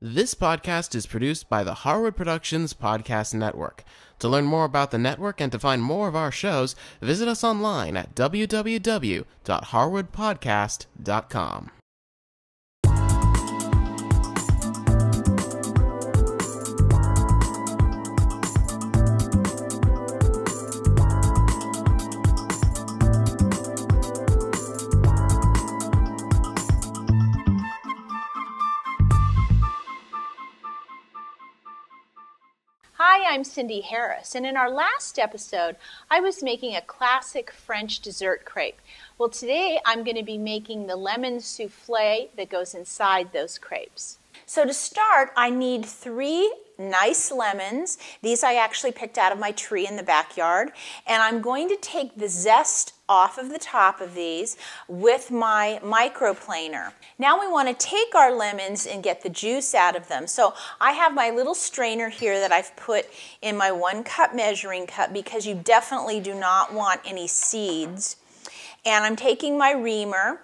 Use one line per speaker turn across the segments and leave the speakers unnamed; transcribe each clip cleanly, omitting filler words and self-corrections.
This podcast is produced by the Harwood Productions Podcast Network. To learn more about the network and to find more of our shows, visit us online at www.harwoodpodcast.com.
Hi, I'm Cindy Harris, and in our last episode, I was making a classic French dessert crepe. Well, today I'm going to be making the lemon souffle that goes inside those crepes. So to start, I need 3 nice lemons. These I actually picked out of my tree in the backyard, and I'm going to take the zest off of the top of these with my microplaner. Now we want to take our lemons and get the juice out of them. So I have my little strainer here that I've put in my 1 cup measuring cup because you definitely do not want any seeds. And I'm taking my reamer.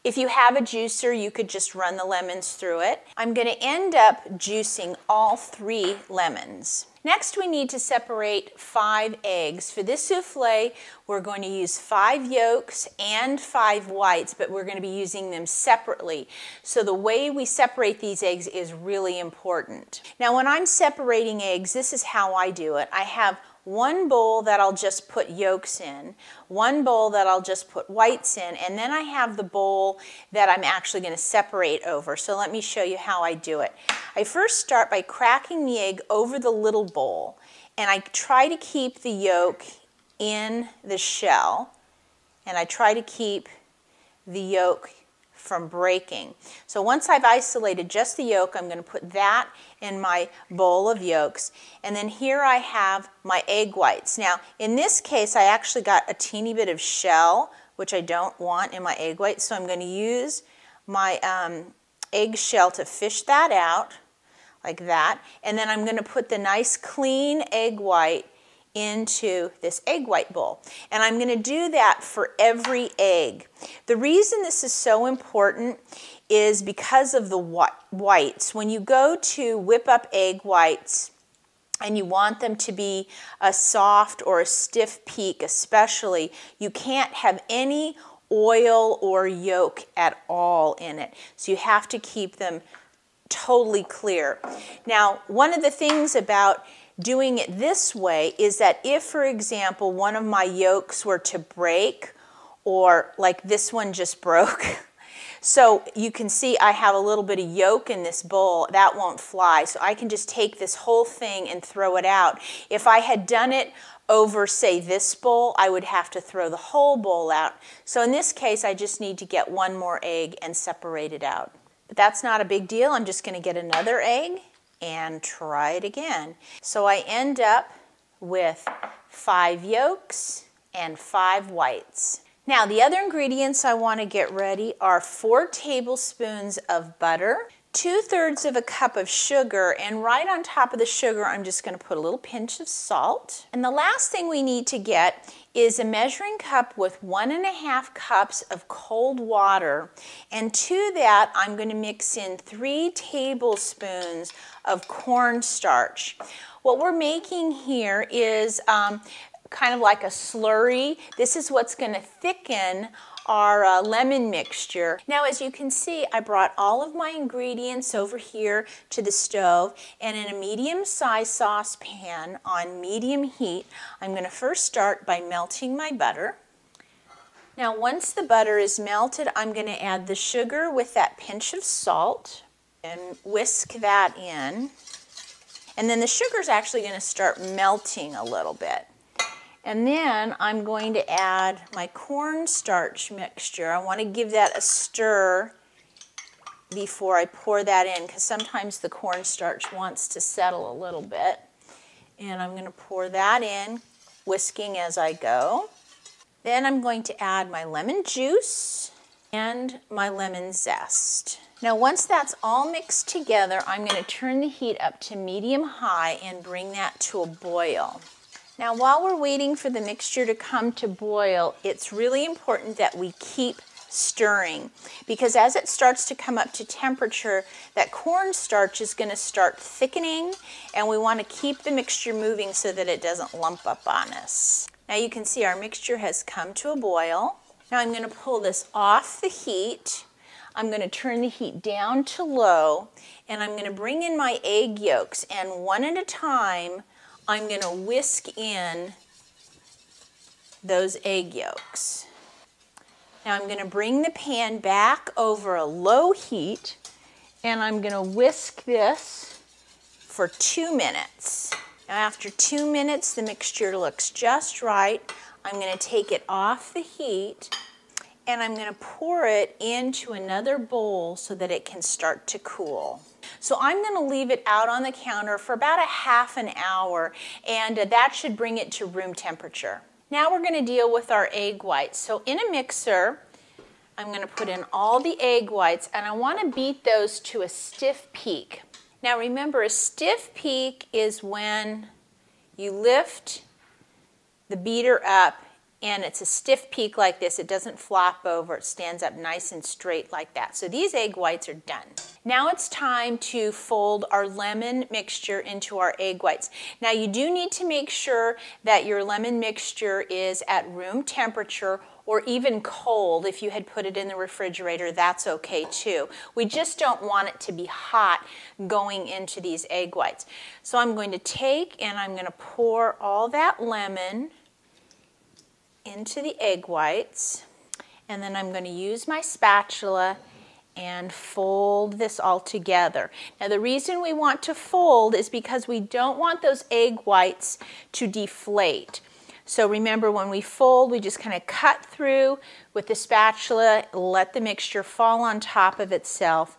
If you have a juicer, you could just run the lemons through it. I'm going to end up juicing all 3 lemons. Next, we need to separate 5 eggs. For this souffle, we're going to use 5 yolks and 5 whites, but we're going to be using them separately. So the way we separate these eggs is really important. Now, when I'm separating eggs, this is how I do it. I have 1 bowl that I'll just put yolks in, 1 bowl that I'll just put whites in, and then I have the bowl that I'm actually going to separate over. So let me show you how I do it. I first start by cracking the egg over the little bowl, and I try to keep the yolk in the shell, and I try to keep the yolk from breaking. So once I've isolated just the yolk, I'm going to put that in my bowl of yolks. And then here I have my egg whites. Now, in this case, I actually got a teeny bit of shell, which I don't want in my egg whites. So I'm going to use my egg shell to fish that out like that. And then I'm going to put the nice clean egg white into this egg white bowl. And I'm going to do that for every egg. The reason this is so important is because of the whites. When you go to whip up egg whites and you want them to be a soft or a stiff peak especially, you can't have any oil or yolk at all in it. So you have to keep them totally clear. Now, one of the things about doing it this way is that if, for example, one of my yolks were to break, or like this one just broke, so you can see I have a little bit of yolk in this bowl, that won't fly. So I can just take this whole thing and throw it out. If I had done it over, say, this bowl, I would have to throw the whole bowl out. So in this case, I just need to get 1 more egg and separate it out. But that's not a big deal. I'm just going to get another egg and try it again. So I end up with 5 yolks and 5 whites. Now the other ingredients I want to get ready are 4 tablespoons of butter, 2/3 of a cup of sugar, and right on top of the sugar I'm just going to put a little pinch of salt. And the last thing we need to get is a measuring cup with 1.5 cups of cold water, and to that I'm going to mix in 3 tablespoons of cornstarch. What we're making here is kind of like a slurry. This is what's going to thicken our lemon mixture. Now, as you can see, I brought all of my ingredients over here to the stove, and in a medium-sized saucepan on medium heat, I'm going to first start by melting my butter. Now, once the butter is melted, I'm going to add the sugar with that pinch of salt and whisk that in. And then the sugar is actually going to start melting a little bit. And then I'm going to add my cornstarch mixture. I want to give that a stir before I pour that in, because sometimes the cornstarch wants to settle a little bit. And I'm going to pour that in, whisking as I go. Then I'm going to add my lemon juice and my lemon zest. Now once that's all mixed together, I'm going to turn the heat up to medium-high and bring that to a boil. Now while we're waiting for the mixture to come to boil, it's really important that we keep stirring, because as it starts to come up to temperature, that cornstarch is going to start thickening, and we want to keep the mixture moving so that it doesn't lump up on us. Now you can see our mixture has come to a boil. Now I'm going to pull this off the heat. I'm going to turn the heat down to low, and I'm going to bring in my egg yolks, and one at a time I'm going to whisk in those egg yolks. Now I'm going to bring the pan back over a low heat, and I'm going to whisk this for 2 minutes. Now after 2 minutes, the mixture looks just right. I'm going to take it off the heat, and I'm going to pour it into another bowl so that it can start to cool. So I'm going to leave it out on the counter for about a half an hour, and that should bring it to room temperature. Now we're going to deal with our egg whites. So in a mixer, I'm going to put in all the egg whites, and I want to beat those to a stiff peak. Now remember, a stiff peak is when you lift the beater up and it's a stiff peak like this. It doesn't flop over. It stands up nice and straight like that. So these egg whites are done. Now it's time to fold our lemon mixture into our egg whites. Now you do need to make sure that your lemon mixture is at room temperature, or even cold. If you had put it in the refrigerator, that's okay too. We just don't want it to be hot going into these egg whites. So I'm going to take and I'm going to pour all that lemon into the egg whites, and then I'm going to use my spatula and fold this all together. Now the reason we want to fold is because we don't want those egg whites to deflate. So remember, when we fold, we just kind of cut through with the spatula, let the mixture fall on top of itself,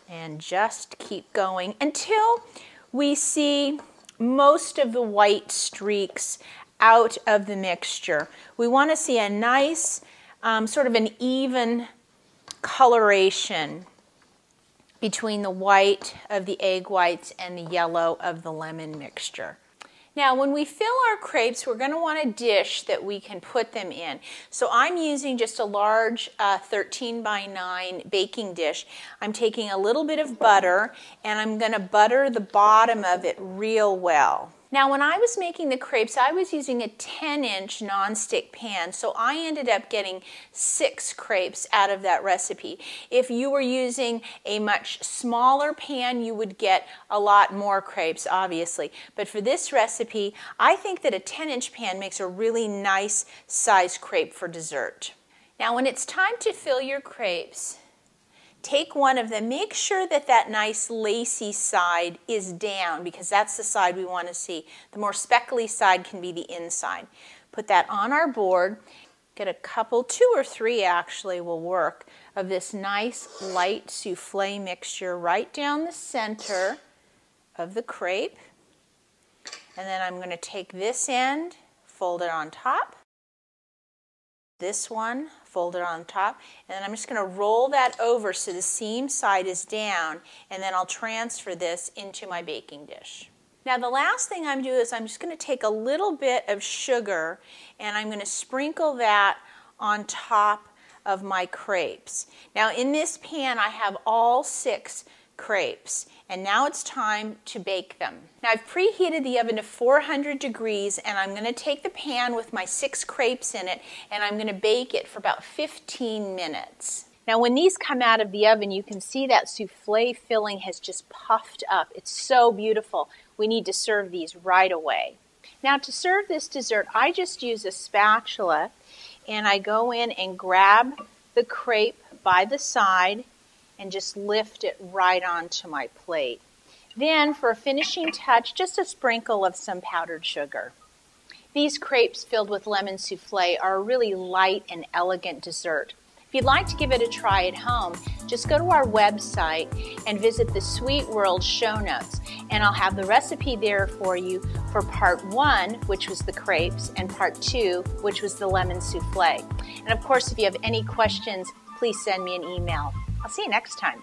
and just keep going until we see most of the white streaks out of the mixture. We want to see a nice, sort of an even coloration between the white of the egg whites and the yellow of the lemon mixture. Now when we fill our crepes, we're going to want a dish that we can put them in. So I'm using just a large 13 by 9 baking dish. I'm taking a little bit of butter, and I'm going to butter the bottom of it real well. Now when I was making the crepes, I was using a 10-inch nonstick pan, so I ended up getting 6 crepes out of that recipe. If you were using a much smaller pan, you would get a lot more crepes, obviously. But for this recipe, I think that a 10-inch pan makes a really nice size crepe for dessert. Now when it's time to fill your crepes, take one of them. Make sure that that nice lacy side is down, because that's the side we want to see. The more speckly side can be the inside. Put that on our board. Get a couple, 2 or 3 actually will work, of this nice light souffle mixture right down the center of the crepe. And then I'm going to take this end, fold it on top. This one, fold it on top, and then I'm just going to roll that over so the seam side is down, and then I'll transfer this into my baking dish. Now the last thing I'm doing is I'm just going to take a little bit of sugar, and I'm going to sprinkle that on top of my crepes. Now in this pan I have all 6 crepes, and now it's time to bake them. Now I've preheated the oven to 400 degrees, and I'm going to take the pan with my 6 crepes in it, and I'm going to bake it for about 15 minutes. Now when these come out of the oven, you can see that souffle filling has just puffed up. It's so beautiful. We need to serve these right away. Now to serve this dessert, I just use a spatula, and I go in and grab the crepe by the side and just lift it right onto my plate. Then for a finishing touch, just a sprinkle of some powdered sugar. These crepes filled with lemon souffle are a really light and elegant dessert. If you'd like to give it a try at home, just go to our website and visit the Sweet World show notes, and I'll have the recipe there for you for part 1, which was the crepes, and part 2, which was the lemon souffle. And of course, if you have any questions, please send me an email. I'll see you next time.